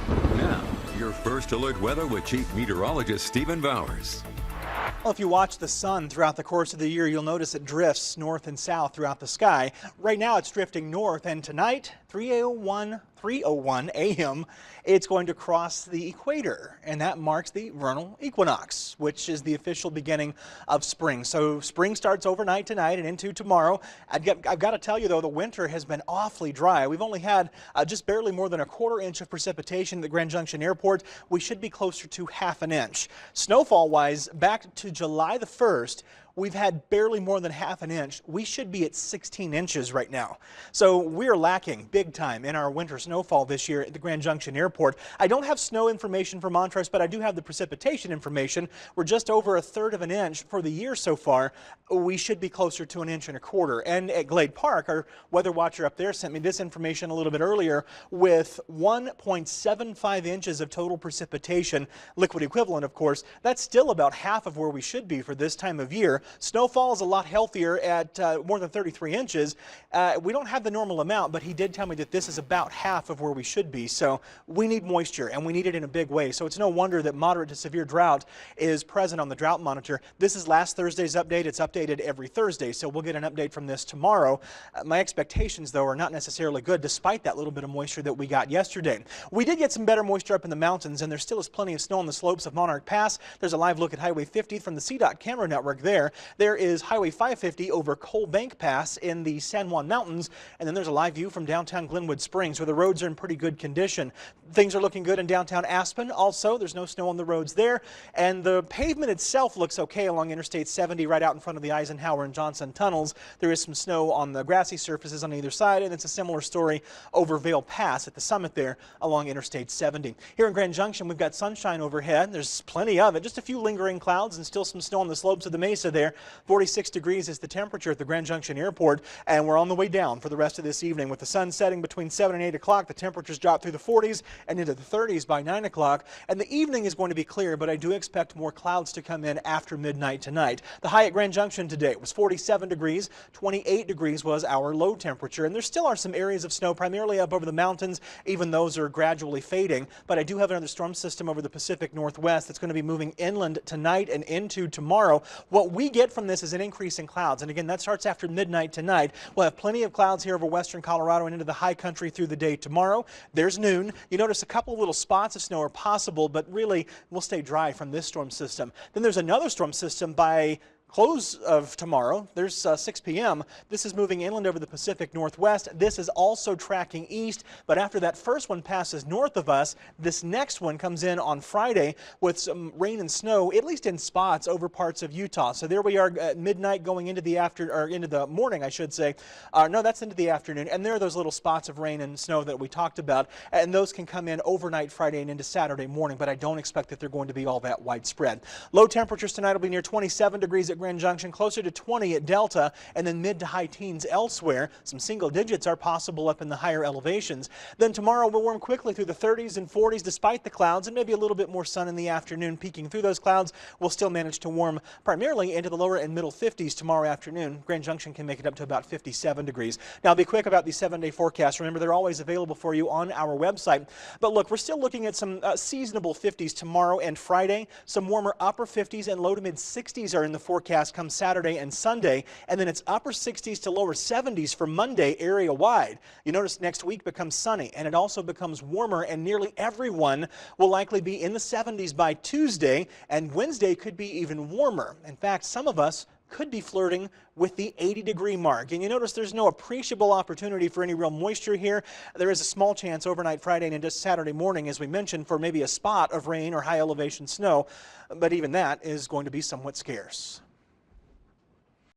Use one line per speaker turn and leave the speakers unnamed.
Now, your first alert weather with Chief Meteorologist Stephen Bowers.
Well, if you watch the sun throughout the course of the year, you'll notice it drifts north and south throughout the sky. Right now it's drifting north, and tonight, 3:01 a.m., it's going to cross the equator, and that marks the vernal equinox, which is the official beginning of spring. So spring starts overnight tonight and into tomorrow. I've got to tell you, though, the winter has been awfully dry. We've only had just barely more than a quarter inch of precipitation at the Grand Junction Airport. We should be closer to half an inch. Snowfall-wise, back to July the 1st, we've had barely more than half an inch. We should be at 16 inches right now. So we're lacking big time in our winter snowfall this year at the Grand Junction Airport. I don't have snow information for Montrose, but I do have the precipitation information. We're just over a third of an inch for the year so far. We should be closer to an inch and a quarter. And at Glade Park, our weather watcher up there sent me this information a little bit earlier with 1.75 inches of total precipitation, liquid equivalent, of course. That's still about half of where we should be for this time of year. Snowfall is a lot healthier at more than 33 inches. We don't have the normal amount, but he did tell me that this is about half of where we should be. So we need moisture, and we need it in a big way. So it's no wonder that moderate to severe drought is present on the drought monitor. This is last Thursday's update. It's updated every Thursday, so we'll get an update from this tomorrow. My expectations, though, are not necessarily good, despite that little bit of moisture that we got yesterday. We did get some better moisture up in the mountains, and there still is plenty of snow on the slopes of Monarch Pass. There's a live look at Highway 50 from the CDOT camera network there. There is Highway 550 over Coal Bank Pass in the San Juan Mountains, and then there's a live view from downtown Glenwood Springs, where the roads are in pretty good condition. Things are looking good in downtown Aspen. Also, there's no snow on the roads there, and the pavement itself looks okay along Interstate 70 right out in front of the Eisenhower and Johnson tunnels. There is some snow on the grassy surfaces on either side, and it's a similar story over Vail Pass at the summit there along Interstate 70. Here in Grand Junction, we've got sunshine overhead. There's plenty of it, just a few lingering clouds and still some snow on the slopes of the mesa there. 46 degrees is the temperature at the Grand Junction Airport, and we're on the way down for the rest of this evening. With the sun setting between 7 and 8 o'clock, the temperatures drop through the 40s and into the 30s by 9 o'clock, and the evening is going to be clear, but I do expect more clouds to come in after midnight tonight. The high at Grand Junction today was 47 degrees, 28 degrees was our low temperature, and there still are some areas of snow, primarily up over the mountains. Even those are gradually fading, but I do have another storm system over the Pacific Northwest that's going to be moving inland tonight and into tomorrow. What we get from this is an increase in clouds, and again, that starts after midnight tonight. We'll have plenty of clouds here over western Colorado and into the high country through the day tomorrow. There's noon. You notice a couple of little spots of snow are possible, but really we'll stay dry from this storm system. Then there's another storm system by close of tomorrow. There's 6 p.m. This is moving inland over the Pacific Northwest. This is also tracking east, but after that first one passes north of us, this next one comes in on Friday with some rain and snow, at least in spots over parts of Utah. So there we are at midnight going into the into the morning, I should say. No, that's into the afternoon. And there are those little spots of rain and snow that we talked about, and those can come in overnight Friday and into Saturday morning, but I don't expect that they're going to be all that widespread. Low temperatures tonight will be near 27 degrees at Grand Junction, closer to 20 at Delta, and then mid to high teens elsewhere. Some single digits are possible up in the higher elevations. Then tomorrow we'll warm quickly through the 30s and 40s despite the clouds, and maybe a little bit more sun in the afternoon peeking through those clouds. We'll still manage to warm primarily into the lower and middle 50s tomorrow afternoon. Grand Junction can make it up to about 57 degrees. Now, I'll be quick about the 7-day forecast. Remember, they're always available for you on our website. But look, we're still looking at some seasonable 50s tomorrow and Friday. Some warmer upper 50s and low to mid 60s are in the forecast come Saturday and Sunday, and then it's upper 60s to lower 70s for Monday area wide. You notice next week becomes sunny, and it also becomes warmer, and nearly everyone will likely be in the 70s by Tuesday, and Wednesday could be even warmer. In fact, some of us could be flirting with the 80-degree mark. And you notice there's no appreciable opportunity for any real moisture here. There is a small chance overnight Friday and into Saturday morning, as we mentioned, for maybe a spot of rain or high elevation snow, but even that is going to be somewhat scarce.